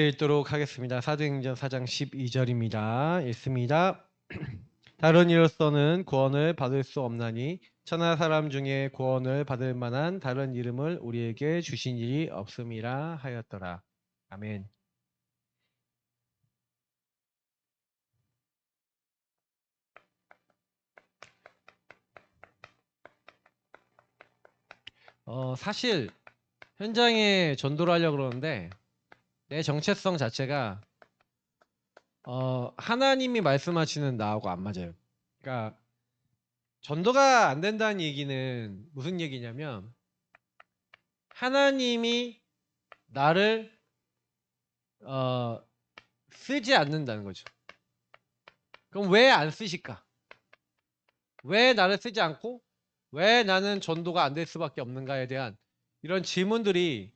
읽도록 하겠습니다. 사도행전 4장 12절입니다. 읽습니다. 다른 이로서는 구원을 받을 수 없나니 천하 사람 중에 구원을 받을 만한 다른 이름을 우리에게 주신 일이 없음이라 하였더라. 아멘. 사실 현장에 전도를 하려고 그러는데 내 정체성 자체가 하나님이 말씀하시는 나하고 안 맞아요. 그러니까 전도가 안 된다는 얘기는 무슨 얘기냐면 하나님이 나를 쓰지 않는다는 거죠. 그럼 왜 안 쓰실까? 왜 나를 쓰지 않고 왜 나는 전도가 안 될 수밖에 없는가에 대한 이런 질문들이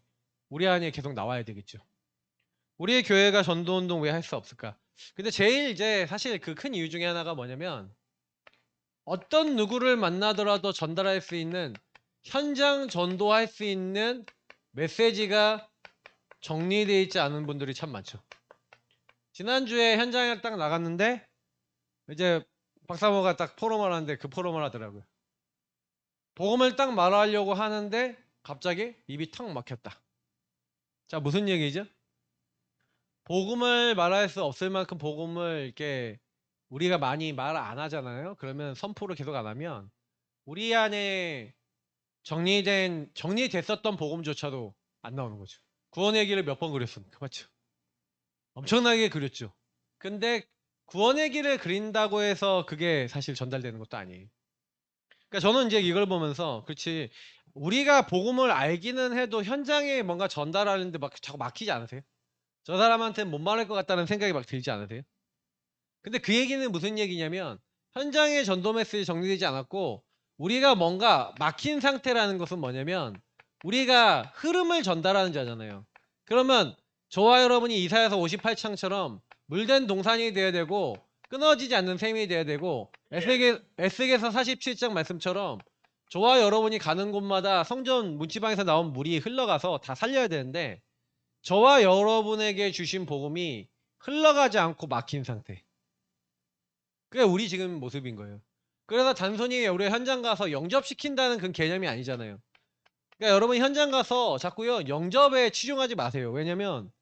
우리 안에 계속 나와야 되겠죠. 우리의 교회가 전도운동 왜 할 수 없을까? 근데 제일 이제 사실 그 큰 이유 중에 하나가 뭐냐면 어떤 누구를 만나더라도 전달할 수 있는 현장 전도할 수 있는 메시지가 정리되어 있지 않은 분들이 참 많죠. 지난주에 현장에 딱 나갔는데 이제 박사모가 딱 포럼을 하는데 그 포럼을 하더라고요. 복음을 딱 말하려고 하는데 갑자기 입이 턱 막혔다. 자, 무슨 얘기죠? 복음을 말할 수 없을 만큼 복음을 이렇게 우리가 많이 말 안 하잖아요. 그러면 선포를 계속 안 하면 우리 안에 정리됐었던 복음조차도 안 나오는 거죠. 구원 얘기를 몇 번 그렸습니까? 맞죠? 엄청나게 그렸죠. 근데 구원의 길을 그린다고 해서 그게 사실 전달되는 것도 아니에요. 그러니까 저는 이제 이걸 보면서 그렇지 우리가 복음을 알기는 해도 현장에 뭔가 전달하는데 막 자꾸 막히지 않으세요? 저 사람한테는 못 말할 것 같다는 생각이 막 들지 않으세요? 근데 그 얘기는 무슨 얘기냐면 현장에 전도 메시지 정리되지 않았고 우리가 뭔가 막힌 상태라는 것은 뭐냐면 우리가 흐름을 전달하는 자잖아요. 그러면 저와 여러분이 이사야서 58장처럼 물된 동산이 되어야 되고 끊어지지 않는 샘이 되어야 되고 에스겔서 47장 말씀처럼 저와 여러분이 가는 곳마다 성전 문지방에서 나온 물이 흘러가서 다 살려야 되는데 저와 여러분에게 주신 복음이 흘러가지 않고 막힌 상태. 그게 우리 지금 모습인 거예요. 그래서 단순히 우리 현장 가서 영접시킨다는 그 개념이 아니잖아요. 그러니까 여러분 현장 가서 자꾸요 영접에 치중하지 마세요. 왜냐면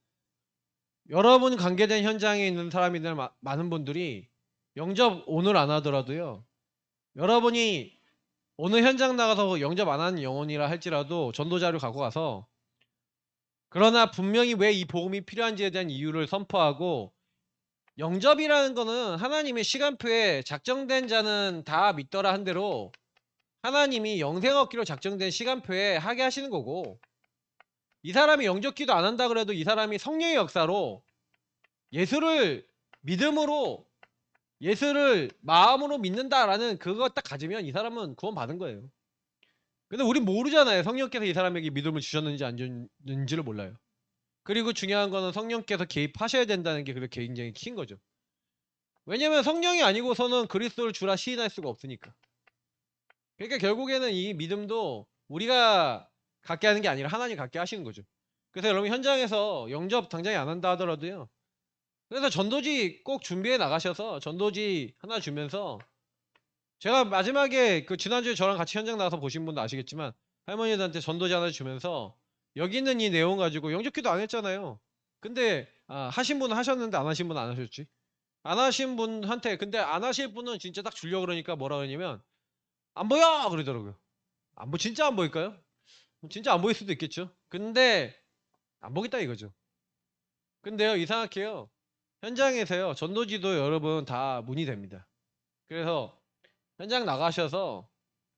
여러분 관계된 현장에 있는 사람이들 많은 분들이 영접 오늘 안 하더라도요. 여러분이 어느 현장 나가서 영접 안 하는 영혼이라 할지라도 전도자를 갖고 가서 그러나 분명히 왜 이 복음이 필요한지에 대한 이유를 선포하고 영접이라는 거는 하나님의 시간표에 작정된 자는 다 믿더라 한 대로 하나님이 영생 얻기로 작정된 시간표에 하게 하시는 거고 이 사람이 영접 기도 안 한다 그래도 이 사람이 성령의 역사로 예수를 믿음으로 예수를 마음으로 믿는다라는 그거 딱 가지면 이 사람은 구원 받은 거예요. 근데 우린 모르잖아요. 성령께서 이 사람에게 믿음을 주셨는지 안 주셨는지를 몰라요. 그리고 중요한 거는 성령께서 개입하셔야 된다는 게 그렇게 굉장히 큰 거죠. 왜냐면 성령이 아니고서는 그리스도를 주라 시인할 수가 없으니까. 그러니까 결국에는 이 믿음도 우리가 갖게 하는 게 아니라 하나님 갖게 하시는 거죠. 그래서 여러분 현장에서 영접 당장에 안 한다 하더라도요. 그래서 전도지 꼭 준비해 나가셔서 전도지 하나 주면서 제가 마지막에 그 지난주에 저랑 같이 현장 나가서 보신 분도 아시겠지만 할머니들한테 전도지 하나 주면서 여기 있는 이 내용 가지고 영접기도 안 했잖아요. 근데 하신 분은 하셨는데 안 하신 분은 안 하셨지. 안 하신 분한테 근데 안 하실 분은 진짜 딱 주려고 그러니까 뭐라 그러냐면 안 보여 그러더라고요. 진짜 안 보일까요? 진짜 안 보일 수도 있겠죠. 근데 안 보겠다 이거죠. 근데요 이상하게요. 현장에서요 전도지도 여러분 다 문의 됩니다. 그래서 현장 나가셔서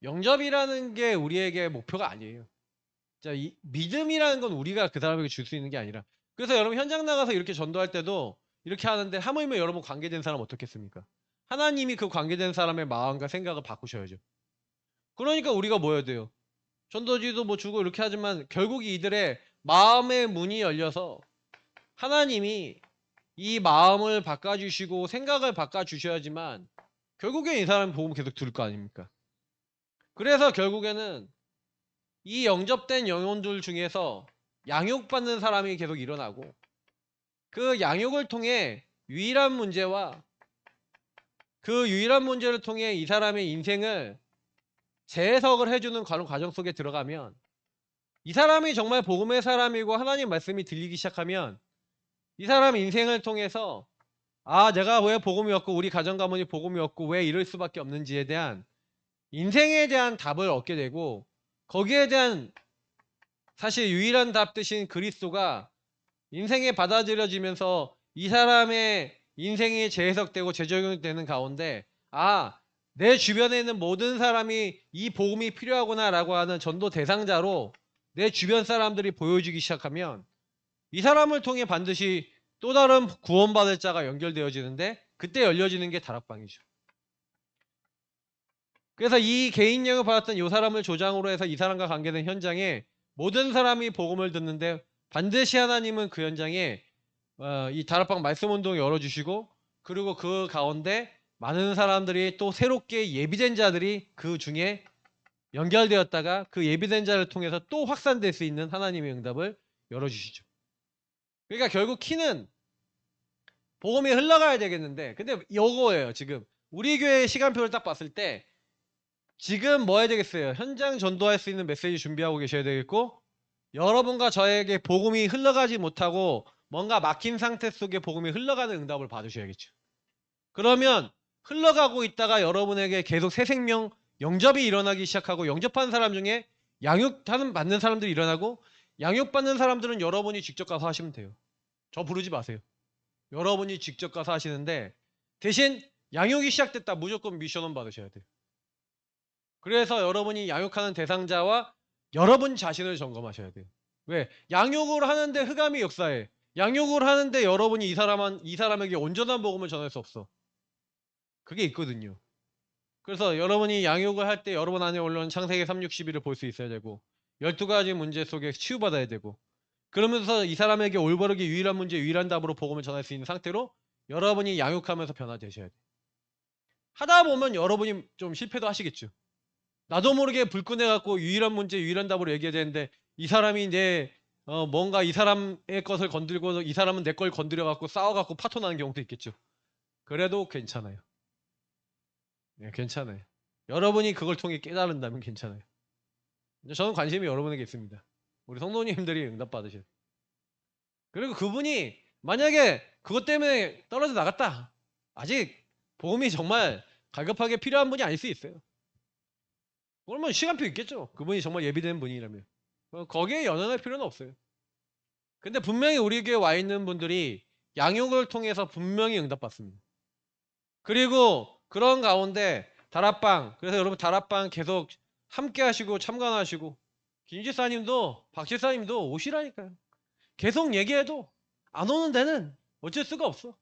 영접이라는 게 우리에게 목표가 아니에요. 자, 이 믿음이라는 건 우리가 그 사람에게 줄 수 있는 게 아니라. 그래서 여러분 현장 나가서 이렇게 전도할 때도 이렇게 하는데 하물며 여러분 관계된 사람 어떻겠습니까? 하나님이 그 관계된 사람의 마음과 생각을 바꾸셔야죠. 그러니까 우리가 뭐 해야 돼요? 전도지도 뭐 주고 이렇게 하지만 결국 이들의 마음의 문이 열려서 하나님이 이 마음을 바꿔주시고 생각을 바꿔주셔야지만 결국엔 이 사람이 복음 계속 들을 거 아닙니까? 그래서 결국에는 이 영접된 영혼들 중에서 양육받는 사람이 계속 일어나고 그 양육을 통해 유일한 문제와 그 유일한 문제를 통해 이 사람의 인생을 재해석을 해주는 과정 속에 들어가면 이 사람이 정말 복음의 사람이고 하나님 말씀이 들리기 시작하면 이 사람 인생을 통해서 아 내가 왜 복음이었고 우리 가정 가문이 복음이었고 왜 이럴 수밖에 없는지에 대한 인생에 대한 답을 얻게 되고 거기에 대한 사실 유일한 답 대신 그리스도가 인생에 받아들여지면서 이 사람의 인생이 재해석되고 재적용되는 가운데 아, 내 주변에 있는 모든 사람이 이 복음이 필요하구나라고 하는 전도 대상자로 내 주변 사람들이 보여주기 시작하면 이 사람을 통해 반드시 또 다른 구원받을 자가 연결되어지는데 그때 열려지는 게 다락방이죠. 그래서 이 개인 영을 받았던 이 사람을 조장으로 해서 이 사람과 관계된 현장에 모든 사람이 복음을 듣는데 반드시 하나님은 그 현장에 이 다락방 말씀 운동 열어주시고 그리고 그 가운데 많은 사람들이 또 새롭게 예비된 자들이 그 중에 연결되었다가 그 예비된 자를 통해서 또 확산될 수 있는 하나님의 응답을 열어주시죠. 그러니까 결국 키는 복음이 흘러가야 되겠는데 근데 이거예요. 지금 우리 교회 시간표를 딱 봤을 때 지금 뭐 해야 되겠어요? 현장 전도할 수 있는 메시지 준비하고 계셔야 되겠고 여러분과 저에게 복음이 흘러가지 못하고 뭔가 막힌 상태 속에 복음이 흘러가는 응답을 받으셔야겠죠. 그러면 흘러가고 있다가 여러분에게 계속 새 생명 영접이 일어나기 시작하고 영접한 사람 중에 받는 사람들이 일어나고 양육받는 사람들은 여러분이 직접 가서 하시면 돼요. 저 부르지 마세요. 여러분이 직접 가서 하시는데 대신 양육이 시작됐다 무조건 미션원 받으셔야 돼요. 그래서 여러분이 양육하는 대상자와 여러분 자신을 점검하셔야 돼요. 왜? 양육을 하는데 흑암이 역사해. 양육을 하는데 여러분이 이 사람에게 온전한 복음을 전할 수 없어. 그게 있거든요. 그래서 여러분이 양육을 할 때 여러분 안에 올라온 창세기 3:61을 볼 수 있어야 되고 12가지 문제 속에 치유받아야 되고 그러면서 이 사람에게 올바르게 유일한 문제, 유일한 답으로 복음을 전할 수 있는 상태로 여러분이 양육하면서 변화되셔야 돼요. 하다 보면 여러분이 좀 실패도 하시겠죠. 나도 모르게 불끈해갖고 유일한 문제, 유일한 답으로 얘기해야 되는데 이 사람이 뭔가 이 사람의 것을 건들고 이 사람은 내 걸 건드려갖고 싸워갖고 파토 나는 경우도 있겠죠. 그래도 괜찮아요. 네, 괜찮아요. 여러분이 그걸 통해 깨달은다면 괜찮아요. 저는 관심이 여러분에게 있습니다. 우리 성도님들이 응답받으셔야 돼요. 그리고 그분이 만약에 그것 때문에 떨어져 나갔다. 아직 복음이 정말 갈급하게 필요한 분이 아닐 수 있어요. 그러면 시간표 있겠죠. 그분이 정말 예비된 분이라면. 거기에 연연할 필요는 없어요. 근데 분명히 우리 교회에 와 있는 분들이 양육을 통해서 분명히 응답받습니다. 그리고 그런 가운데 다락방, 그래서 여러분 다락방 계속 함께 하시고 참관하시고 김지사님도 박지사님도 오시라니까요. 계속 얘기해도 안 오는 데는 어쩔 수가 없어.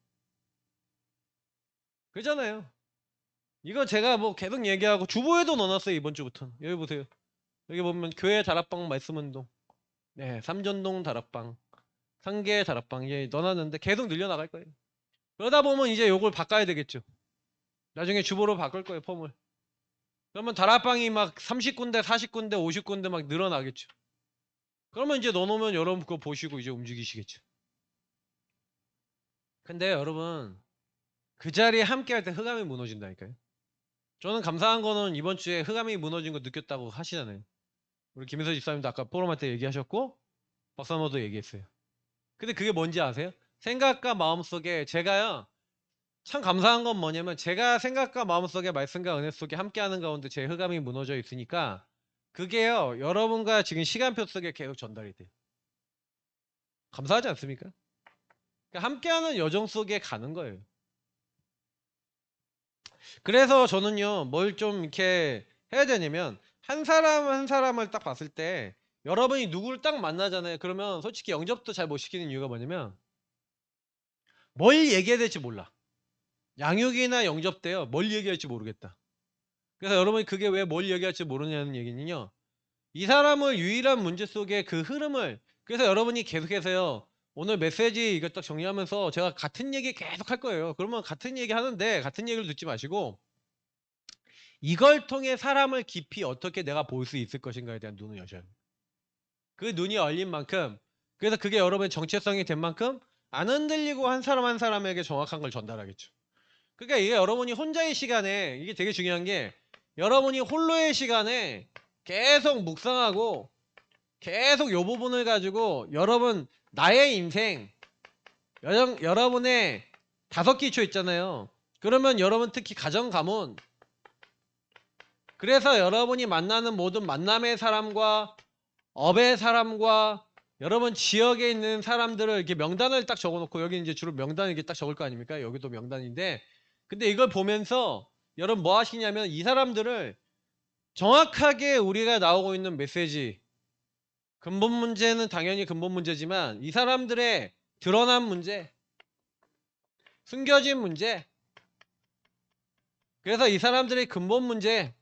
그렇잖아요. 이거 제가 뭐 계속 얘기하고 주보에도 넣어놨어요. 이번 주부터. 여기 보세요. 여기 보면 교회 다락방 말씀운동. 네, 삼전동 다락방. 상계 다락방 예, 넣어놨는데 계속 늘려나갈 거예요. 그러다 보면 이제 요걸 바꿔야 되겠죠. 나중에 주보로 바꿀 거예요, 폼을. 그러면 다락방이 막 30군데, 40군데, 50군데 막 늘어나겠죠. 그러면 이제 넣어놓으면 여러분 그거 보시고 이제 움직이시겠죠. 근데 여러분 그 자리에 함께 할 때 흑암이 무너진다니까요. 저는 감사한 거는 이번 주에 흑암이 무너진 거 느꼈다고 하시잖아요. 우리 김혜서 집사님도 아까 포럼할 때 얘기하셨고 박사모도 얘기했어요. 근데 그게 뭔지 아세요? 생각과 마음속에 제가요 참 감사한 건 뭐냐면 제가 생각과 마음속에 말씀과 은혜 속에 함께하는 가운데 제 흑암이 무너져 있으니까 그게요 여러분과 지금 시간표 속에 계속 전달이 돼요. 감사하지 않습니까? 그러니까 함께하는 여정 속에 가는 거예요. 그래서 저는요 뭘 좀 이렇게 해야 되냐면 한 사람 한 사람을 딱 봤을 때 여러분이 누구를 딱 만나잖아요. 그러면 솔직히 영접도 잘 못 시키는 이유가 뭐냐면 뭘 얘기해야 될지 몰라. 양육이나 영접 때요 뭘 얘기할지 모르겠다. 그래서 여러분이 그게 왜 뭘 얘기할지 모르냐는 얘기는요. 이 사람을 유일한 문제 속에 그 흐름을 그래서 여러분이 계속해서요. 오늘 메시지 이거 딱 정리하면서 제가 같은 얘기 계속 할 거예요. 그러면 같은 얘기 하는데 같은 얘기를 듣지 마시고 이걸 통해 사람을 깊이 어떻게 내가 볼 수 있을 것인가에 대한 눈을 여셔야 돼요. 그 눈이 열린 만큼 그래서 그게 여러분의 정체성이 된 만큼 안 흔들리고 한 사람 한 사람에게 정확한 걸 전달하겠죠. 그러니까 이게 여러분이 혼자의 시간에 이게 되게 중요한 게 여러분이 홀로의 시간에 계속 묵상하고 계속 요 부분을 가지고 여러분 나의 인생 여러분의 다섯 기초 있잖아요. 그러면 여러분 특히 가정 가문 그래서 여러분이 만나는 모든 만남의 사람과 업의 사람과 여러분 지역에 있는 사람들을 이렇게 명단을 딱 적어놓고 여기 이제 주로 명단 이렇게 딱 적을 거 아닙니까? 여기도 명단인데 근데 이걸 보면서 여러분 뭐 하시냐면 이 사람들을 정확하게 우리가 나오고 있는 메시지 근본 문제는 당연히 근본 문제지만 이 사람들의 드러난 문제 숨겨진 문제 그래서 이 사람들의 근본 문제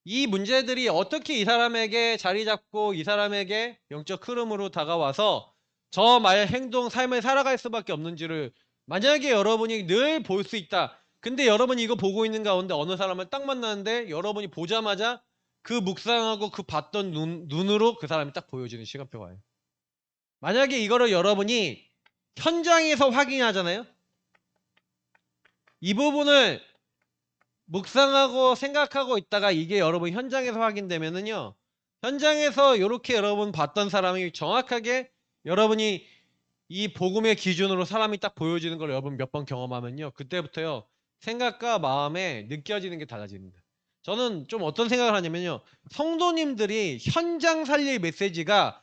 이 문제들이 어떻게 이 사람에게 자리 잡고 이 사람에게 영적 흐름으로 다가와서 저 말 행동 삶을 살아갈 수밖에 없는지를 만약에 여러분이 늘 볼 수 있다. 근데 여러분이 이거 보고 있는 가운데 어느 사람을 딱 만났는데 여러분이 보자마자 그 묵상하고 그 봤던 눈으로 그 사람이 딱 보여지는 시간표가 와요. 만약에 이거를 여러분이 현장에서 확인하잖아요. 이 부분을 묵상하고 생각하고 있다가 이게 여러분 현장에서 확인되면은요. 현장에서 이렇게 여러분 봤던 사람이 정확하게 여러분이 이 복음의 기준으로 사람이 딱 보여지는 걸 여러분 몇 번 경험하면요. 그때부터요. 생각과 마음에 느껴지는 게 달라집니다. 저는 좀 어떤 생각을 하냐면요. 성도님들이 현장 살릴 메시지가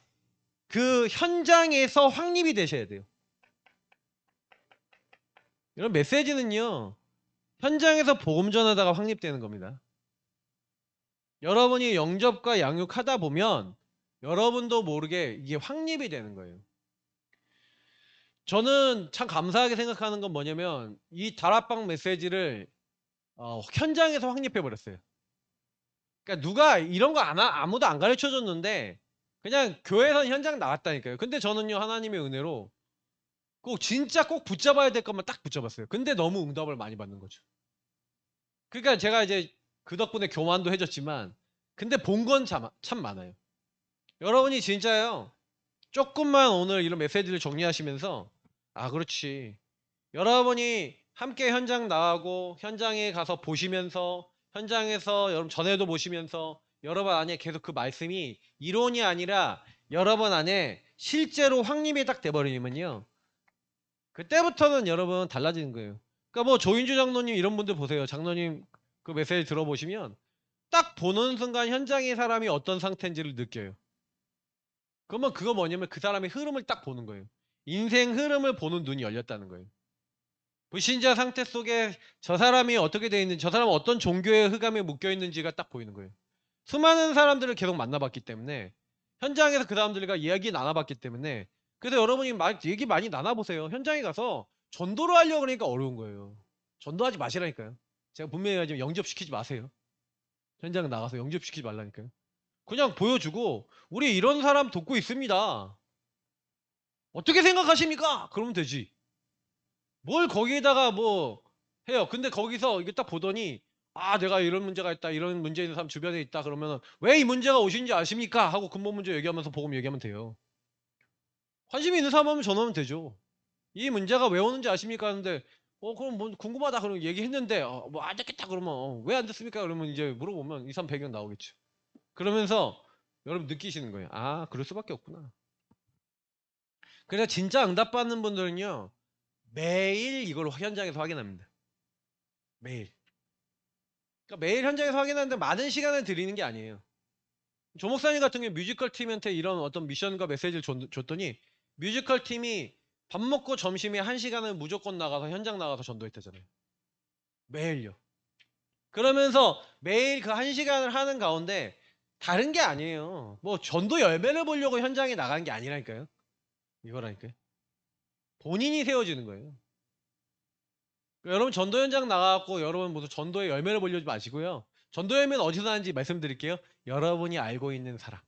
그 현장에서 확립이 되셔야 돼요. 이런 메시지는요. 현장에서 복음 전하다가 확립되는 겁니다. 여러분이 영접과 양육하다 보면 여러분도 모르게 이게 확립이 되는 거예요. 저는 참 감사하게 생각하는 건 뭐냐면 이 다락방 메시지를 현장에서 확립해 버렸어요. 그러니까 누가 이런 거 아무도 안 가르쳐 줬는데 그냥 교회에서 현장 나왔다니까요. 근데 저는요 하나님의 은혜로 꼭 진짜 꼭 붙잡아야 될 것만 딱 붙잡았어요. 근데 너무 응답을 많이 받는 거죠. 그러니까 제가 이제 그 덕분에 교만도 해줬지만 근데 본 건 참 많아요. 여러분이 진짜요. 조금만 오늘 이런 메시지를 정리하시면서 아 그렇지. 여러분이 함께 현장 나가고 현장에 가서 보시면서 현장에서 여러분 전에도 보시면서 여러분 안에 계속 그 말씀이 이론이 아니라 여러분 안에 실제로 확립이 딱 돼버리면요. 그때부터는 여러분 달라지는 거예요. 그러니까 뭐 조인주 장로님 이런 분들 보세요. 장로님 그 메시지 들어보시면 딱 보는 순간 현장의 사람이 어떤 상태인지를 느껴요. 그러면 그거 뭐냐면 그 사람의 흐름을 딱 보는 거예요. 인생 흐름을 보는 눈이 열렸다는 거예요. 불신자 상태 속에 저 사람이 어떻게 돼 있는지, 저 사람은 어떤 종교의 흑암에 묶여 있는지가 딱 보이는 거예요. 수많은 사람들을 계속 만나봤기 때문에 현장에서 그 사람들과 이야기 나눠봤기 때문에 그래서 여러분이 얘기 많이 나눠보세요. 현장에 가서 전도를 하려고 그러니까 어려운 거예요. 전도하지 마시라니까요. 제가 분명히 하지만 영접시키지 마세요. 현장 나가서 영접시키지 말라니까요. 그냥 보여주고 우리 이런 사람 돕고 있습니다. 어떻게 생각하십니까? 그러면 되지. 뭘 거기에다가 뭐 해요. 근데 거기서 이게 딱 보더니 아 내가 이런 문제가 있다. 이런 문제 있는 사람 주변에 있다. 그러면 왜 이 문제가 오신지 아십니까? 하고 근본 문제 얘기하면서 복음 얘기하면 돼요. 관심이 있는 사람 하면 전화하면 되죠. 이 문제가 왜 오는지 아십니까? 하는데 그럼 뭐 궁금하다 그러면 얘기했는데 뭐 안 됐겠다 그러면 왜 안 됐습니까? 그러면 이제 물어보면 2, 3 배경 나오겠죠. 그러면서 여러분 느끼시는 거예요. 아 그럴 수밖에 없구나. 그래서 진짜 응답받는 분들은요. 매일 이걸 현장에서 확인합니다. 매일. 그러니까 매일 현장에서 확인하는데 많은 시간을 들이는 게 아니에요. 조 목사님 같은 경우 뮤지컬 팀한테 이런 어떤 미션과 메시지를 줬더니 뮤지컬 팀이 밥 먹고 점심에 1시간을 무조건 나가서 현장 나가서 전도했다잖아요. 매일요. 그러면서 매일 그 1시간을 하는 가운데 다른 게 아니에요. 뭐 전도 열매를 보려고 현장에 나가는 게 아니라니까요. 이거라니까요. 본인이 세워지는 거예요. 여러분 전도 현장 나가갖고 여러분 무슨 전도의 열매를 보려지 마시고요. 전도 열매는 어디서 나는지 말씀드릴게요. 여러분이 알고 있는 사람,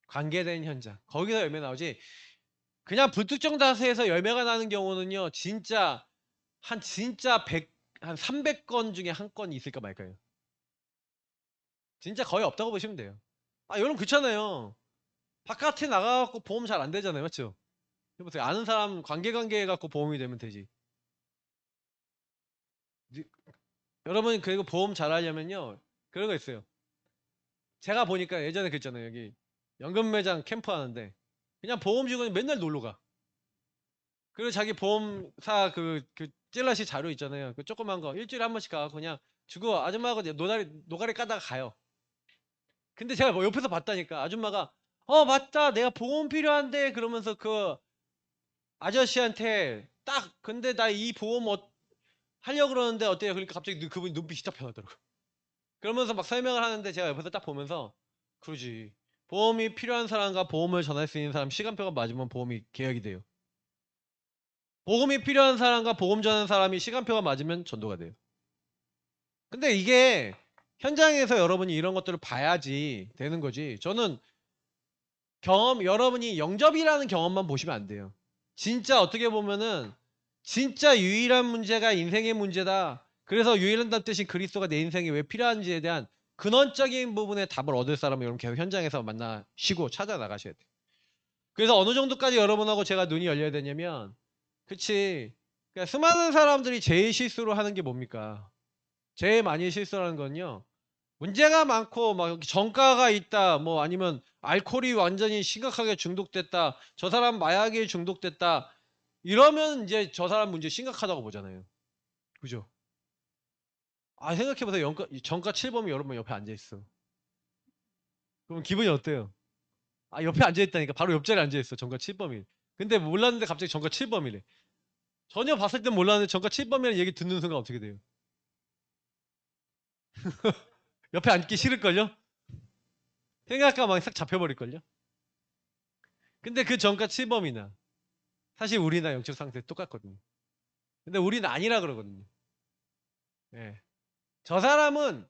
관계된 현장 거기서 열매 나오지. 그냥 불특정 다수에서 열매가 나는 경우는요. 진짜 100, 한 300건 중에 한 건 있을까 말까요. 진짜 거의 없다고 보시면 돼요. 아 여러분 그렇잖아요. 바깥에 나가갖고 보험 잘 안 되잖아요. 맞죠? 해보세요. 아는 사람 관계 갖고 보험이 되면 되지. 여러분이 그리고 보험 잘하려면요. 그런 거 있어요. 제가 보니까 예전에 그랬잖아요. 여기 연금 매장 캠프 하는데 그냥 보험 직원이 맨날 놀러 가. 그리고 자기 보험사 그 찔러시 자료 있잖아요. 그 조그만 거 일주일에 한 번씩 가 그냥 주고 아줌마하고 노가리 까다가 가요. 근데 제가 뭐 옆에서 봤다니까 아줌마가 맞다 내가 보험 필요한데 그러면서 그 아저씨한테 딱 근데 나 이 보험 하려고 그러는데 어때요? 그러니까 갑자기 그분 눈빛이 딱 변하더라고. 그러면서 막 설명을 하는데 제가 옆에서 딱 보면서 그러지. 보험이 필요한 사람과 보험을 전할 수 있는 사람 시간표가 맞으면 보험이 계약이 돼요. 보험이 필요한 사람과 보험 전하는 사람이 시간표가 맞으면 전도가 돼요. 근데 이게 현장에서 여러분이 이런 것들을 봐야지 되는 거지. 저는 여러분이 영접이라는 경험만 보시면 안 돼요. 진짜 어떻게 보면은 진짜 유일한 문제가 인생의 문제다. 그래서 유일한다는 뜻인 그리스도가 내 인생에 왜 필요한지에 대한 근원적인 부분의 답을 얻을 사람을 여러분 계속 현장에서 만나시고 찾아 나가셔야 돼요. 그래서 어느 정도까지 여러분하고 제가 눈이 열려야 되냐면 그치. 그러니까 수많은 사람들이 제일 실수로 하는 게 뭡니까? 제일 많이 실수하는 건요. 문제가 많고 막 정가가 있다 뭐 아니면 알코올이 완전히 심각하게 중독됐다 저 사람 마약에 중독됐다 이러면 이제 저 사람 문제 심각하다고 보잖아요. 그죠? 생각해보세요. 정가 7범이 여러분 옆에 앉아있어. 그럼 기분이 어때요? 옆에 앉아있다니까 바로 옆자리에 앉아있어. 정가 7범이. 근데 몰랐는데 갑자기 정가 7범이래. 전혀 봤을 땐 몰랐는데 정가 7범이라는 얘기 듣는 순간 어떻게 돼요? 옆에 앉기 싫을걸요? 생각하면 싹 잡혀버릴걸요? 근데 그 정가 7범이나 사실 우리나 영적 상태 똑같거든요. 근데 우리는 아니라 그러거든요. 예. 저 사람은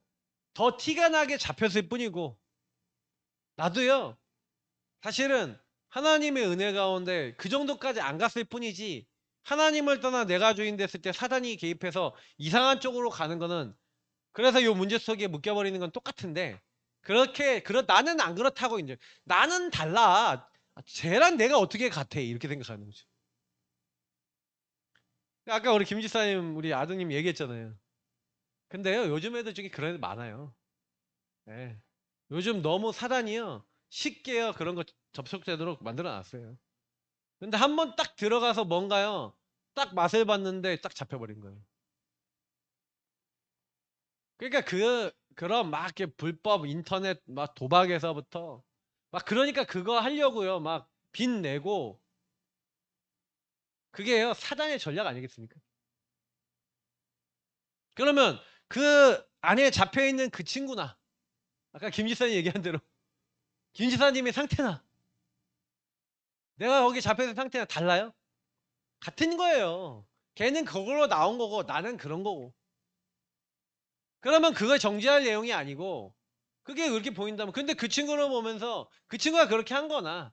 더 티가 나게 잡혔을 뿐이고 나도요. 사실은 하나님의 은혜 가운데 그 정도까지 안 갔을 뿐이지 하나님을 떠나 내가 주인 됐을 때 사단이 개입해서 이상한 쪽으로 가는 거는 그래서 요 문제 속에 묶여버리는 건 똑같은데 나는 안 그렇다고 이제 나는 달라. 쟤랑 내가 어떻게 같아 이렇게 생각하는 거죠. 아까 우리 김 지사님 우리 아드님 얘기했잖아요. 근데요 요즘 애들 중에 그런 애들 많아요. 예. 요즘 너무 사단이요 쉽게요 그런 거 접속되도록 만들어 놨어요. 근데 한 번 딱 들어가서 뭔가요 딱 맛을 봤는데 딱 잡혀버린 거예요. 그러니까 그런 막 이렇게 불법 인터넷 막 도박에서부터 막 그러니까 그거 하려고요 막 빚 내고 그게요 사단의 전략 아니겠습니까? 그러면 그 안에 잡혀있는 그 친구나 아까 김 지사님 얘기한 대로 김 지사님의 상태나 내가 거기 잡혀있는 상태나 달라요? 같은 거예요. 걔는 그걸로 나온 거고 나는 그런 거고. 그러면 그걸 정지할 내용이 아니고 그게 그렇게 보인다면 근데 그 친구를 보면서 그 친구가 그렇게 한 거나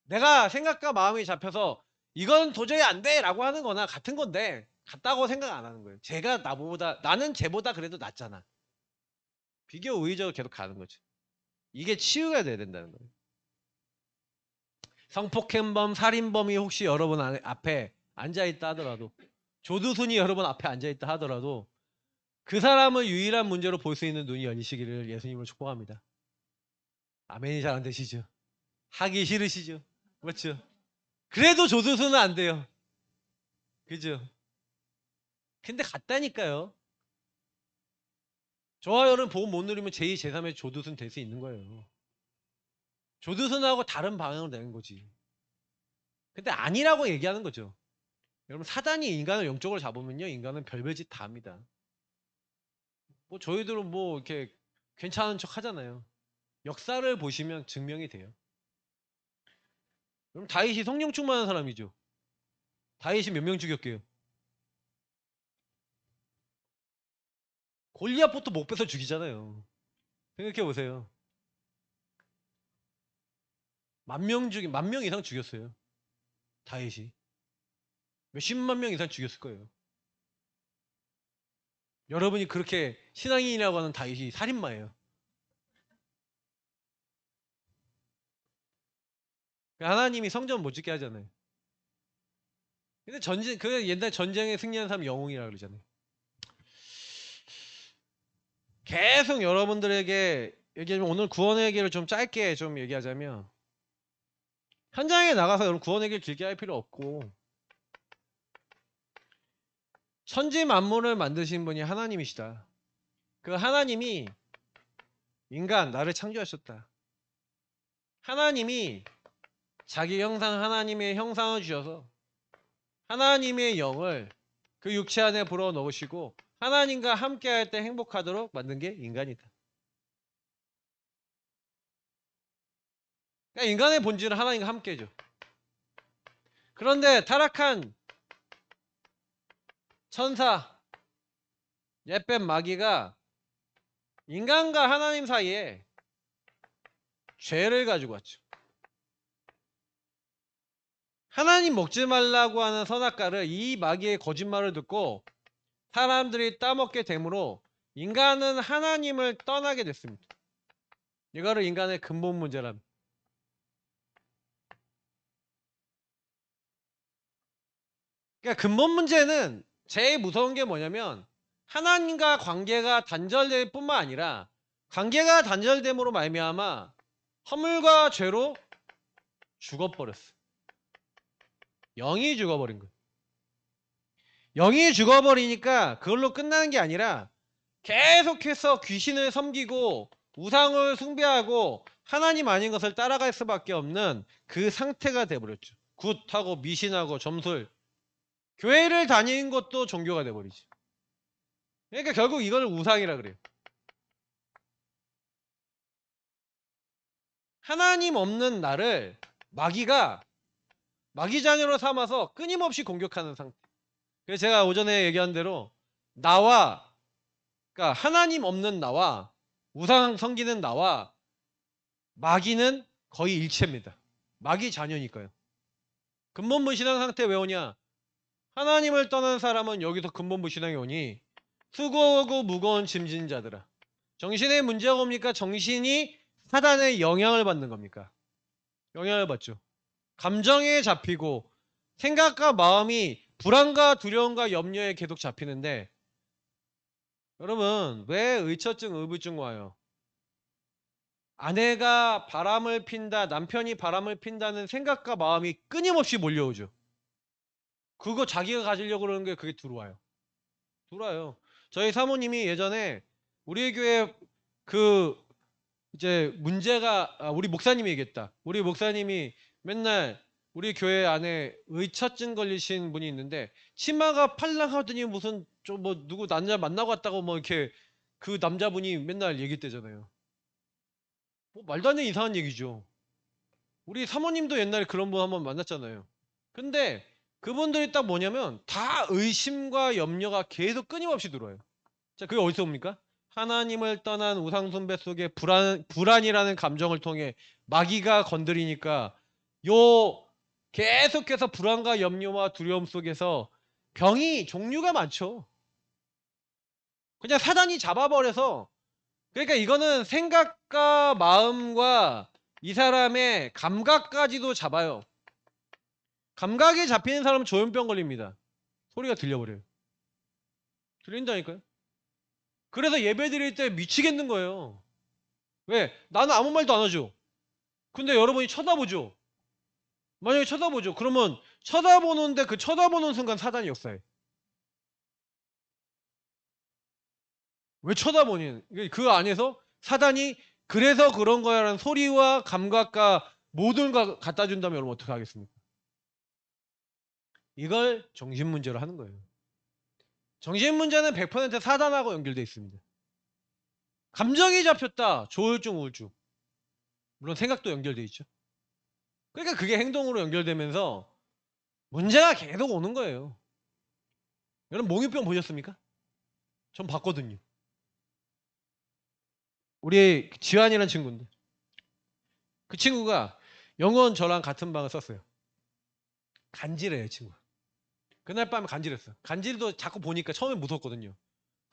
내가 생각과 마음이 잡혀서 이건 도저히 안 돼! 라고 하는 거나 같은 건데 같다고 생각 안 하는 거예요. 나는 쟤보다 그래도 낫잖아. 비교 우위적으로 계속 가는 거죠. 이게 치유가 돼야 된다는 거예요. 성폭행범, 살인범이 혹시 여러분 앞에 앉아있다 하더라도 조두순이 여러분 앞에 앉아있다 하더라도 그 사람을 유일한 문제로 볼 수 있는 눈이 열리시기를 예수님으로 축복합니다. 아멘이 잘 안 되시죠? 하기 싫으시죠? 그렇죠? 그래도 조두순은 안 돼요. 그죠? 근데 같다니까요. 저와 여러분 보험 못 누리면 제2, 제3의 조두순 될 수 있는 거예요. 조두순하고 다른 방향으로 되는 거지. 근데 아니라고 얘기하는 거죠. 여러분 사단이 인간을 영적으로 잡으면요. 인간은 별별 짓 다 합니다. 뭐 저희들은 뭐 이렇게 괜찮은 척 하잖아요. 역사를 보시면 증명이 돼요. 그럼 다윗이 성령 충만한 사람이죠. 다윗이 몇 명 죽였게요? 골리앗부터 목 빼서 죽이잖아요. 생각해 보세요. 만 명 이상 죽였어요. 다윗이. 몇십만 명 이상 죽였을 거예요. 여러분이 그렇게 신앙인이라고 하는 다윗이 살인마예요. 하나님이 성전 못 짓게 하잖아요. 근데 그 옛날 전쟁에 승리한 사람 영웅이라 그러잖아요. 계속 여러분들에게 얘기하면 오늘 구원의 얘기를 좀 짧게 좀 얘기하자면 현장에 나가서 여러분 구원의 얘기를 길게 할 필요 없고 천지 만물을 만드신 분이 하나님이시다. 그 하나님이 인간 나를 창조하셨다. 하나님이 자기 형상 하나님의 형상을 주셔서 하나님의 영을 그 육체 안에 불어넣으시고 하나님과 함께할 때 행복하도록 만든 게 인간이다. 그러니까 인간의 본질은 하나님과 함께죠. 그런데 타락한 천사 옛뱀 마귀가 인간과 하나님 사이에 죄를 가지고 왔죠. 하나님 먹지 말라고 하는 선악과를 이 마귀의 거짓말을 듣고 사람들이 따먹게 되므로 인간은 하나님을 떠나게 됐습니다. 이거를 인간의 근본 문제랍니다. 그러니까 근본 문제는 제일 무서운 게 뭐냐면 하나님과 관계가 단절될 뿐만 아니라 관계가 단절됨으로 말미암아 허물과 죄로 죽어버렸어. 영이 죽어버린 거예요. 영이 죽어버리니까 그걸로 끝나는 게 아니라 계속해서 귀신을 섬기고 우상을 숭배하고 하나님 아닌 것을 따라갈 수밖에 없는 그 상태가 돼버렸죠. 굿하고 미신하고 점술 교회를 다니는 것도 종교가 돼버리지. 그러니까 결국 이걸 우상이라 그래요. 하나님 없는 나를 마귀가 마귀자녀로 삼아서 끊임없이 공격하는 상태. 그래서 제가 오전에 얘기한 대로 나와 그러니까 하나님 없는 나와 우상 섬기는 나와 마귀는 거의 일체입니다. 마귀 자녀니까요. 근본무 신앙 상태 왜 오냐? 하나님을 떠난 사람은 여기서 근본무 신앙이 오니 수고하고 무거운 짐진 자들아. 정신에 문제가 옵니까? 정신이 사단의 영향을 받는 겁니까? 영향을 받죠. 감정에 잡히고 생각과 마음이 불안과 두려움과 염려에 계속 잡히는데 여러분 왜 의처증 의부증 와요? 아내가 바람을 핀다 남편이 바람을 핀다는 생각과 마음이 끊임없이 몰려오죠. 그거 자기가 가지려고 그러는 게 그게 들어와요. 들어와요. 저희 사모님이 예전에 우리 교회 그 이제 문제가 우리 목사님이 얘기했다. 우리 목사님이 맨날 우리 교회 안에 의처증 걸리신 분이 있는데 치마가 팔랑하더니 무슨 좀 뭐 누구 남자 만나고 왔다고 뭐 이렇게 그 남자분이 맨날 얘기했대잖아요. 뭐 말도 안 되는 이상한 얘기죠. 우리 사모님도 옛날에 그런 분 한번 만났잖아요. 근데 그분들이 딱 뭐냐면 다 의심과 염려가 계속 끊임없이 들어와요. 자, 그게 어디서 옵니까? 하나님을 떠난 우상숭배 속에 불안이라는 감정을 통해 마귀가 건드리니까 요 계속해서 불안과 염려와 두려움 속에서 병이 종류가 많죠. 그냥 사단이 잡아버려서 그러니까 이거는 생각과 마음과 이 사람의 감각까지도 잡아요. 감각이 잡히는 사람은 조현병 걸립니다. 소리가 들려버려요. 들린다니까요. 그래서 예배 드릴 때 미치겠는 거예요. 왜? 나는 아무 말도 안 하죠. 근데 여러분이 쳐다보죠. 만약에 쳐다보죠. 그러면 쳐다보는데 그 쳐다보는 순간 사단이 역사해. 왜 쳐다보니? 그 안에서 사단이 그래서 그런 거야라는 소리와 감각과 모든 걸 갖다 준다면 여러분 어떻게 하겠습니까? 이걸 정신문제로 하는 거예요. 정신문제는 100% 사단하고 연결되어 있습니다. 감정이 잡혔다. 조울증, 우울증. 물론 생각도 연결되어 있죠. 그러니까 그게 행동으로 연결되면서 문제가 계속 오는 거예요. 여러분 몽유병 보셨습니까? 전 봤거든요. 우리 지환이라는 친구인데 그 친구가 영원 저랑 같은 방을 썼어요. 간지래요 친구. 그날 밤에 간지랬어. 간질도 자꾸 보니까 처음에 무섭거든요.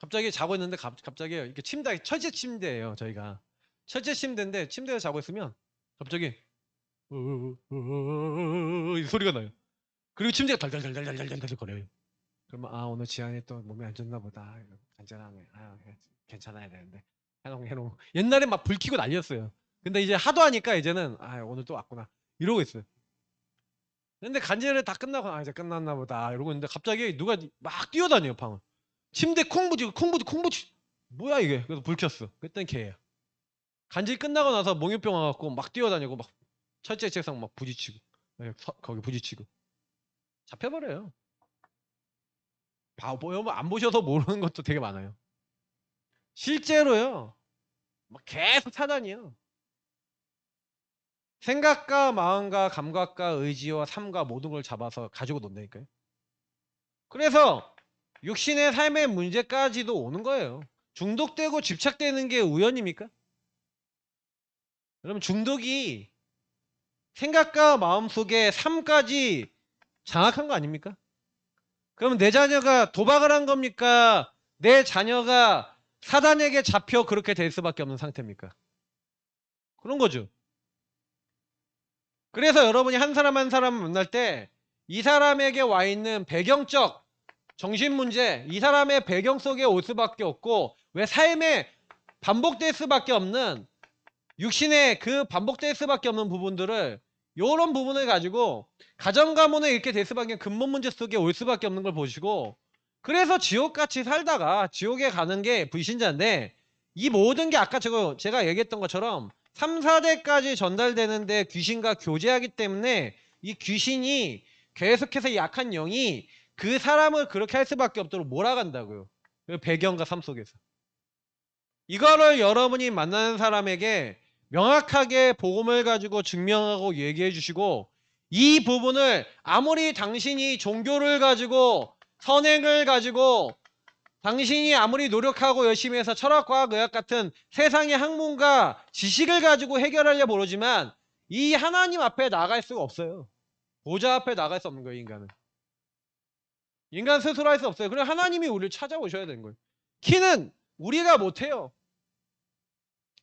갑자기 자고 있는데 갑자기 이렇게 침대 철제 침대예요 저희가. 철제 침대인데 침대에서 자고 있으면 갑자기 이 소리가 나요. 그리고 침대가 덜덜덜덜덜덜덜 거려요. 그러면 아 오늘 지한이 또 몸이 안 좋나 보다. 간절하네. 아 괜찮아야 되는데. 해놓. 옛날에 막 불 켜고 난리였어요. 근데 이제 하도 하니까 이제는 아 오늘 또 왔구나. 이러고 있어요. 근데 간절히 다 끝나고 아 이제 끝났나 보다 이러고 있는데 갑자기 누가 막 뛰어다녀요 방을. 침대 콩부지 뭐야 이게. 그래서 불 켰어. 그랬더니 걔예요. 간질 끝나고 나서 몽유병 와갖고 막 뛰어다니고 막 철제 책상 막 부딪히고 거기 부딪히고 잡혀버려요. 바보요. 뭐 안 보셔서 모르는 것도 되게 많아요. 실제로요. 막 계속 차단이요. 생각과 마음과 감각과 의지와 삶과 모든 걸 잡아서 가지고 논다니까요. 그래서 육신의 삶의 문제까지도 오는 거예요. 중독되고 집착되는 게 우연입니까? 여러분 중독이 생각과 마음속에 삶까지 장악한 거 아닙니까? 그러면 내 자녀가 도박을 한 겁니까? 내 자녀가 사단에게 잡혀 그렇게 될 수밖에 없는 상태입니까? 그런 거죠. 그래서 여러분이 한 사람 한 사람을 만날 때 이 사람에게 와 있는 배경적 정신 문제, 이 사람의 배경 속에 올 수밖에 없고 왜 삶에 반복될 수밖에 없는 육신의 그 반복될 수밖에 없는 부분들을 이런 부분을 가지고 가정 가문에 이렇게 될 수밖에 없는 근본 문제 속에 올 수밖에 없는 걸 보시고 그래서 지옥같이 살다가 지옥에 가는 게 불신자인데 이 모든 게 아까 제가 얘기했던 것처럼 3, 4대까지 전달되는데 귀신과 교제하기 때문에 이 귀신이 계속해서 약한 영이 그 사람을 그렇게 할 수밖에 없도록 몰아간다고요. 그 배경과 삶 속에서. 이거를 여러분이 만나는 사람에게 명확하게 복음을 가지고 증명하고 얘기해 주시고 이 부분을 아무리 당신이 종교를 가지고 선행을 가지고 당신이 아무리 노력하고 열심히 해서 철학, 과학, 의학 같은 세상의 학문과 지식을 가지고 해결하려 모르지만 이 하나님 앞에 나갈 수가 없어요. 보좌 앞에 나갈 수 없는 거예요, 인간은. 인간 스스로 할 수 없어요. 그럼 하나님이 우리를 찾아오셔야 되는 거예요. 키는 우리가 못해요.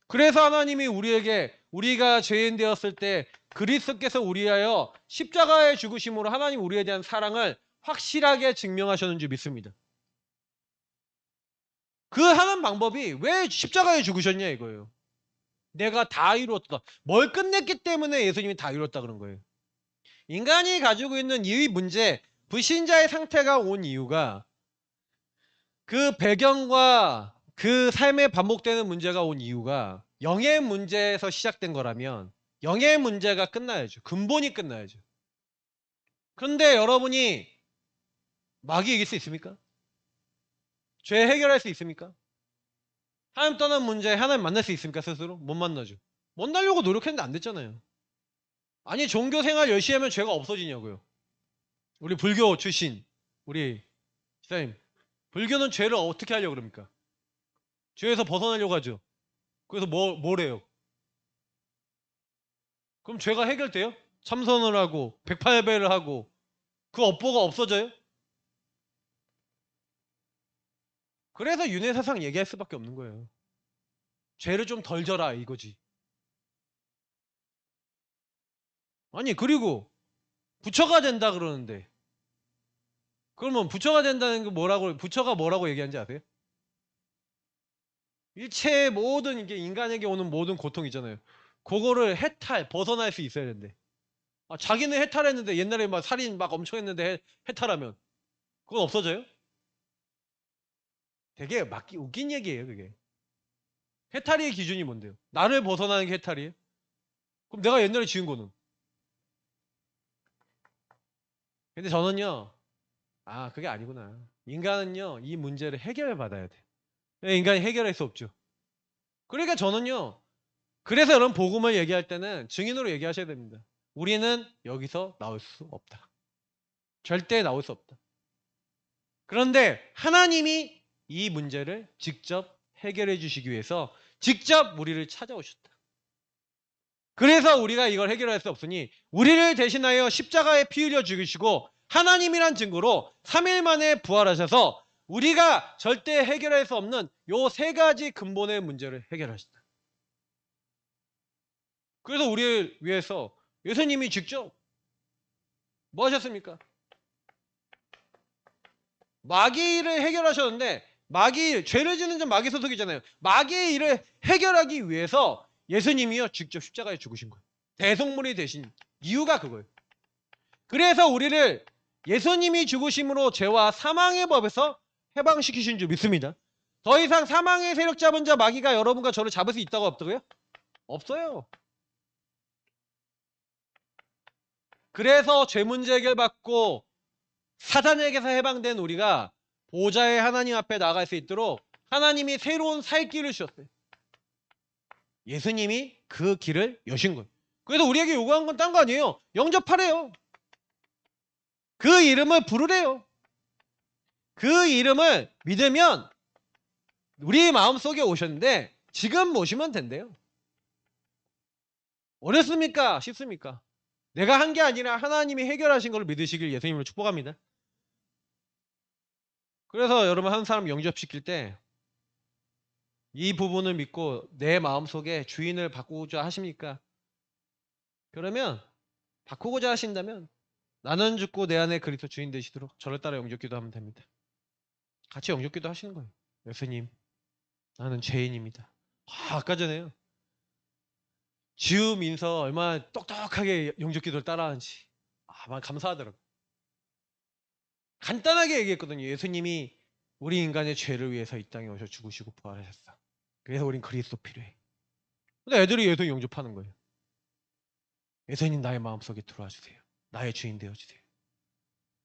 그래서 하나님이 우리에게 우리가 죄인 되었을 때 그리스도께서 우리하여 십자가의 죽으심으로 하나님 우리에 대한 사랑을 확실하게 증명하셨는 줄 믿습니다. 그 하는 방법이 왜 십자가에 죽으셨냐 이거예요. 내가 다 이루었다. 뭘 끝냈기 때문에 예수님이 다 이루었다 그런 거예요. 인간이 가지고 있는 이 문제, 불신자의 상태가 온 이유가 그 배경과 그 삶에 반복되는 문제가 온 이유가 영의 문제에서 시작된 거라면 영의 문제가 끝나야죠. 근본이 끝나야죠. 그런데 여러분이 마귀 이길 수 있습니까? 죄 해결할 수 있습니까? 하나님 떠난 문제 하나님 만날 수 있습니까? 스스로? 못 만나죠. 만나려고 노력했는데 안 됐잖아요. 아니 종교 생활 열심히 하면 죄가 없어지냐고요. 우리 불교 출신 우리 기사님 불교는 죄를 어떻게 하려고 그럽니까? 죄에서 벗어나려고 하죠. 그래서 뭐래요? 그럼 죄가 해결돼요? 참선을 하고 108배를 하고 그 업보가 없어져요? 그래서 윤회사상 얘기할 수밖에 없는 거예요. 죄를 좀 덜 져라 이거지. 아니 그리고 부처가 된다 그러는데 그러면 부처가 된다는 게 부처가 뭐라고 얘기하는지 아세요? 일체의 모든 이게 인간에게 오는 모든 고통 있잖아요. 그거를 벗어날 수 있어야 되는데. 아, 자기는 해탈했는데 옛날에 막 살인 막 엄청 했는데 해탈하면 그건 없어져요? 되게 웃긴 얘기예요, 그게. 해탈의 기준이 뭔데요? 나를 벗어나는 게 해탈이에요? 그럼 내가 옛날에 지은 거는? 근데 저는요, 아, 그게 아니구나. 인간은요, 이 문제를 해결을 받아야 돼. 인간이 해결할 수 없죠. 그러니까 저는요, 그래서 여러분 복음을 얘기할 때는 증인으로 얘기하셔야 됩니다. 우리는 여기서 나올 수 없다. 절대 나올 수 없다. 그런데 하나님이 이 문제를 직접 해결해 주시기 위해서 직접 우리를 찾아오셨다. 그래서 우리가 이걸 해결할 수 없으니 우리를 대신하여 십자가에 피 흘려 죽이시고 하나님이란 증거로 3일 만에 부활하셔서 우리가 절대 해결할 수 없는 요 세 가지 근본의 문제를 해결하셨다. 그래서 우리를 위해서 예수님이 직접 뭐 하셨습니까? 마귀의 일을 해결하셨는데 마귀의 일, 죄를 짓는 자 마귀 소속이잖아요. 마귀의 일을 해결하기 위해서 예수님이요 직접 십자가에 죽으신 거예요. 대속물이 되신 이유가 그거예요. 그래서 우리를 예수님이 죽으심으로 죄와 사망의 법에서 해방시키신 줄 믿습니다. 더 이상 사망의 세력 잡은 자 마귀가 여러분과 저를 잡을 수 있다고 없다고요? 없어요. 그래서 죄 문제 해결받고 사단에게서 해방된 우리가 보좌의 하나님 앞에 나갈 수 있도록 하나님이 새로운 살 길을 주셨어요. 예수님이 그 길을 여신 거예요. 그래서 우리에게 요구한 건 딴 거 아니에요. 영접하래요. 그 이름을 부르래요. 그 이름을 믿으면 우리 마음속에 오셨는데 지금 모시면 된대요. 어렵습니까? 쉽습니까? 내가 한 게 아니라 하나님이 해결하신 걸 믿으시길 예수님으로 축복합니다. 그래서 여러분 한 사람 영접시킬 때 이 부분을 믿고 내 마음속에 주인을 바꾸고자 하십니까? 그러면 바꾸고자 하신다면 나는 죽고 내 안에 그리스도 주인 되시도록 저를 따라 영접기도 하면 됩니다. 같이 영접기도 하시는 거예요. 예수님, 나는 죄인입니다. 아까 전에요. 지우 민서 얼마나 똑똑하게 영접기도를 따라하는지 막 감사하더라고요. 간단하게 얘기했거든요. 예수님이 우리 인간의 죄를 위해서 이 땅에 오셔 죽으시고 부활하셨어. 그래서 우린 그리스도 필요해. 근데 애들이 예수님 영접하는 거예요. 예수님 나의 마음속에 들어와 주세요. 나의 주인 되어주세요.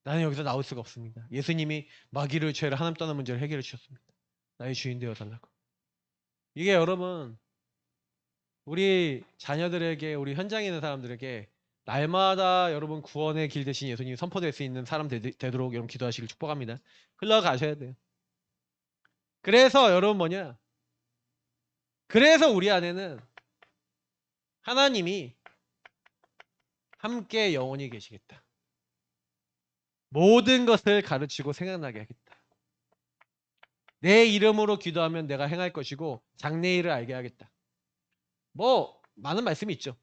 나는 여기서 나올 수가 없습니다. 예수님이 마귀를 죄를 하나님 떠난 문제를 해결해 주셨습니다. 나의 주인 되어달라고. 이게 여러분 우리 자녀들에게 우리 현장에 있는 사람들에게 날마다 여러분 구원의 길 대신 예수님이 선포될 수 있는 사람 되도록 여러분 기도하시길 축복합니다. 흘러가셔야 돼요. 그래서 여러분 뭐냐? 그래서 우리 안에는 하나님이 함께 영원히 계시겠다. 모든 것을 가르치고 생각나게 하겠다. 내 이름으로 기도하면 내가 행할 것이고 장래일을 알게 하겠다. 뭐 많은 말씀이 있죠.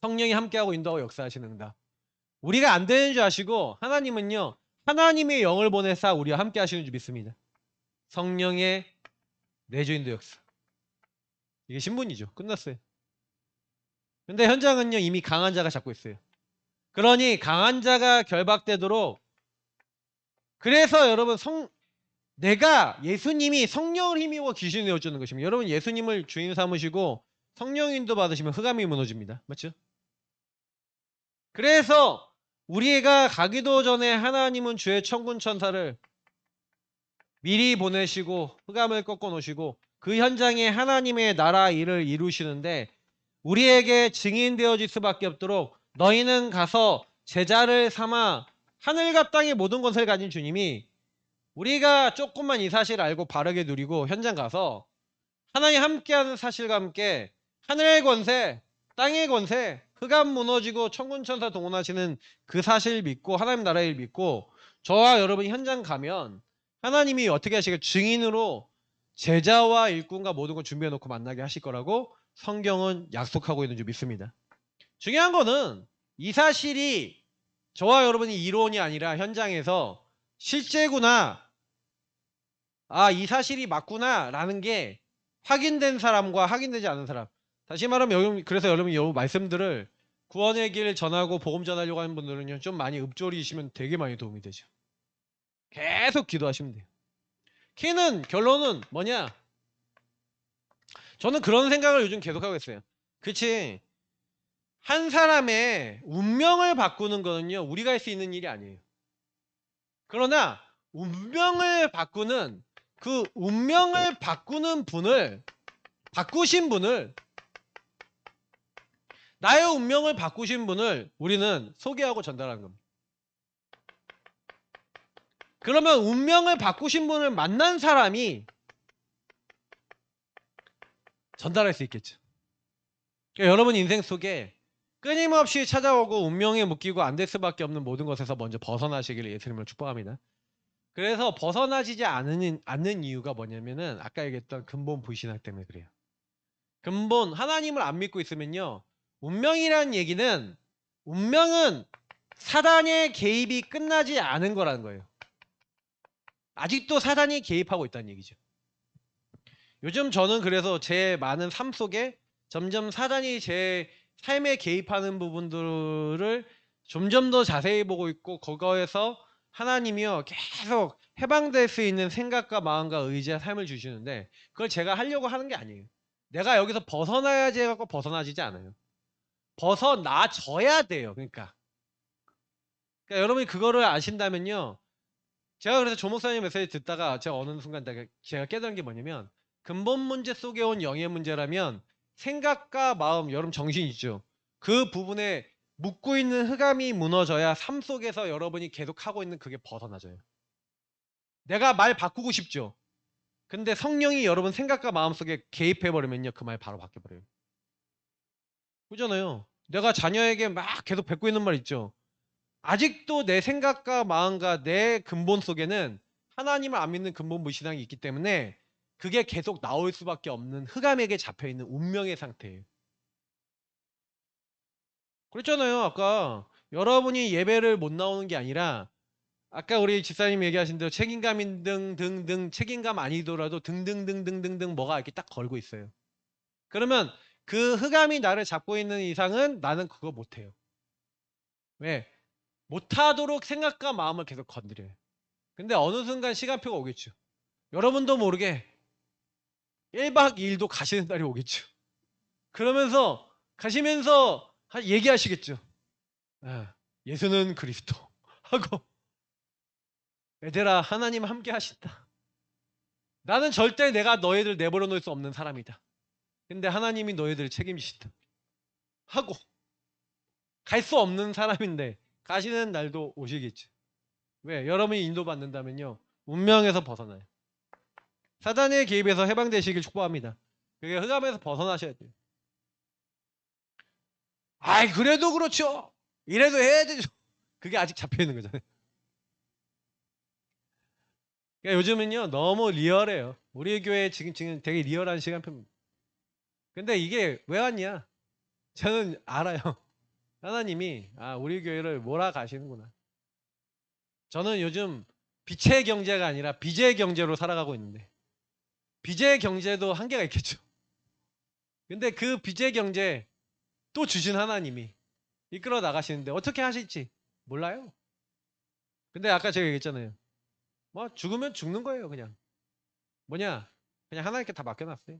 성령이 함께하고 인도하고 역사하시는 응답. 우리가 안 되는 줄 아시고 하나님은요. 하나님의 영을 보내사 우리와 함께 하시는 줄 믿습니다. 성령의 내주인도 역사. 이게 신분이죠. 끝났어요. 근데 현장은요. 이미 강한 자가 잡고 있어요. 그러니 강한 자가 결박되도록 그래서 여러분 내가 예수님이 성령을 힘입어 귀신을 내어주는 것입니다. 여러분 예수님을 주인 삼으시고 성령 인도 받으시면 흑암이 무너집니다. 맞죠? 그래서 우리가 가기도 전에 하나님은 주의 천군 천사를 미리 보내시고 흑암을 꺾어 놓으시고 그 현장에 하나님의 나라 일을 이루시는데 우리에게 증인되어질 수밖에 없도록 너희는 가서 제자를 삼아 하늘과 땅의 모든 것을 가진 주님이 우리가 조금만 이 사실을 알고 바르게 누리고 현장 가서 하나님 함께하는 사실과 함께 하늘의 권세, 땅의 권세, 흑암 무너지고 천군천사 동원하시는 그 사실 믿고 하나님 나라를 믿고 저와 여러분이 현장 가면 하나님이 어떻게 하시겠어요? 증인으로 제자와 일꾼과 모든 걸 준비해놓고 만나게 하실 거라고 성경은 약속하고 있는 줄 믿습니다. 중요한 거는 이 사실이 저와 여러분이 이론이 아니라 현장에서 실제구나, 이 사실이 맞구나 라는 게 확인된 사람과 확인되지 않은 사람. 다시 말하면 그래서 여러분 이 말씀들을 구원의 길 전하고 복음 전하려고 하는 분들은요 좀 많이 읊조리시면 되게 많이 도움이 되죠. 계속 기도하시면 돼요. 결론은 뭐냐? 저는 그런 생각을 요즘 계속하고 있어요. 그치? 한 사람의 운명을 바꾸는 거는요 우리가 할 수 있는 일이 아니에요. 그러나 운명을 바꾸는 그 운명을 바꾸신 분을 나의 운명을 바꾸신 분을 우리는 소개하고 전달하는 겁니다. 그러면 운명을 바꾸신 분을 만난 사람이 전달할 수 있겠죠. 그러니까 여러분 인생 속에 끊임없이 찾아오고 운명에 묶이고 안 될 수밖에 없는 모든 것에서 먼저 벗어나시기를 예수님을 축복합니다. 그래서 벗어나지지 않는 이유가 뭐냐면은 아까 얘기했던 근본 불신앙 때문에 그래요. 근본 하나님을 안 믿고 있으면요. 운명이라는 얘기는 운명은 사단의 개입이 끝나지 않은 거라는 거예요. 아직도 사단이 개입하고 있다는 얘기죠. 요즘 저는 그래서 제 많은 삶 속에 점점 사단이 제 삶에 개입하는 부분들을 점점 더 자세히 보고 있고, 그거에서 하나님이요 계속 해방될 수 있는 생각과 마음과 의지와 삶을 주시는데, 그걸 제가 하려고 하는 게 아니에요. 내가 여기서 벗어나야지 해갖고 벗어나지지 않아요. 벗어나져야 돼요. 그러니까 여러분이 그거를 아신다면요, 제가 그래서 조 목사님 메시지 듣다가 제가 어느 순간 제가 깨달은 게 뭐냐면, 근본 문제 속에 온 영의 문제라면 생각과 마음, 여러분 정신 있죠? 그 부분에 묻고 있는 흑암이 무너져야 삶 속에서 여러분이 계속 하고 있는 그게 벗어나져요. 내가 말 바꾸고 싶죠? 근데 성령이 여러분 생각과 마음 속에 개입해버리면요, 그 말 바로 바뀌어버려요. 그잖아요. 내가 자녀에게 막 계속 뱉고 있는 말 있죠? 아직도 내 생각과 마음과 내 근본 속에는 하나님을 안 믿는 근본 무신앙이 있기 때문에 그게 계속 나올 수밖에 없는 흑암에게 잡혀있는 운명의 상태예요. 그랬잖아요. 아까 여러분이 예배를 못 나오는 게 아니라, 아까 우리 집사님 얘기하신 대로 책임감 등등등, 책임감 아니더라도 등등등등등등 뭐가 이렇게 딱 걸고 있어요. 그러면 그 흑암이 나를 잡고 있는 이상은 나는 그거 못해요. 왜? 못하도록 생각과 마음을 계속 건드려요. 근데 어느 순간 시간표가 오겠죠. 여러분도 모르게 1박 2일도 가시는 날이 오겠죠. 그러면서 가시면서 얘기하시겠죠. 아, 예수는 그리스도 하고, 얘들아 하나님 함께 하신다. 나는 절대 내가 너희들 내버려 놓을 수 없는 사람이다. 근데 하나님이 너희들을 책임지신다 하고 갈 수 없는 사람인데 가시는 날도 오시겠죠. 왜? 여러분이 인도받는다면요, 운명에서 벗어나요. 사단의 개입에서 해방되시길 축복합니다. 그게 흑암에서 벗어나셔야 돼요. 아이 그래도 그렇죠. 이래도 해야 되죠. 그게 아직 잡혀있는 거잖아요. 그러니까 요즘은요 너무 리얼해요. 우리 교회 지금 되게 리얼한 시간표입니다. 근데 이게 왜 왔냐? 저는 알아요. 하나님이 우리 교회를 몰아가시는구나. 저는 요즘 빛의 경제가 아니라 빚의 경제로 살아가고 있는데, 빚의 경제도 한계가 있겠죠. 근데 그 빚의 경제 또 주신 하나님이 이끌어 나가시는데 어떻게 하실지 몰라요. 근데 아까 제가 얘기했잖아요. 뭐 죽으면 죽는 거예요. 그냥 뭐냐, 그냥 하나님께 다 맡겨놨어요.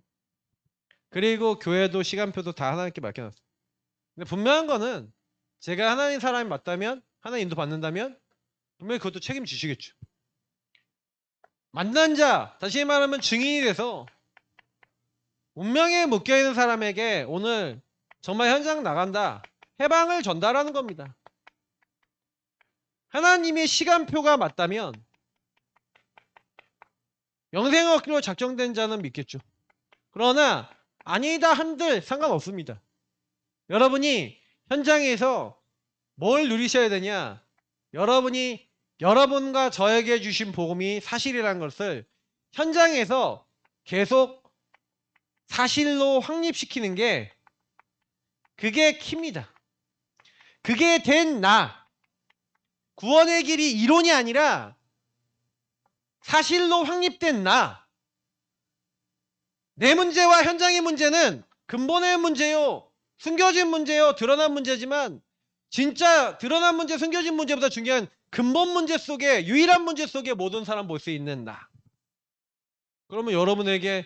그리고 교회도 시간표도 다 하나님께 맡겨놨어요. 근데 분명한 거는 제가 하나님 사람이 맞다면, 하나님 인도 받는다면 분명히 그것도 책임지시겠죠. 만난 자, 다시 말하면 증인이 돼서 운명에 묶여있는 사람에게 오늘 정말 현장 나간다, 해방을 전달하는 겁니다. 하나님의 시간표가 맞다면 영생업기로 작정된 자는 믿겠죠. 그러나 아니다 한들 상관없습니다. 여러분이 현장에서 뭘 누리셔야 되냐? 여러분이 여러분과 저에게 주신 복음이 사실이라는 것을 현장에서 계속 사실로 확립시키는 게, 그게 키입니다. 그게 된 나, 구원의 길이 이론이 아니라 사실로 확립된 나, 내 문제와 현장의 문제는 근본의 문제요, 숨겨진 문제요, 드러난 문제지만, 진짜 드러난 문제, 숨겨진 문제보다 중요한 근본 문제 속에, 유일한 문제 속에 모든 사람 볼 수 있는 나. 그러면 여러분에게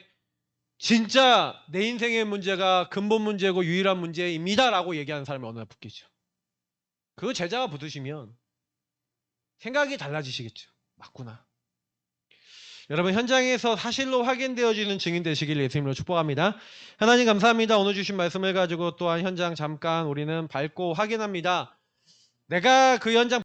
진짜 내 인생의 문제가 근본 문제고 유일한 문제입니다 라고 얘기하는 사람이 어느 날 붙겠죠. 그 제자가 붙으시면 생각이 달라지시겠죠. 맞구나. 여러분 현장에서 사실로 확인되어지는 증인 되시길 예수님으로 축복합니다. 하나님 감사합니다. 오늘 주신 말씀을 가지고 또한 현장 잠깐 우리는 밟고 확인합니다. 내가 그 현장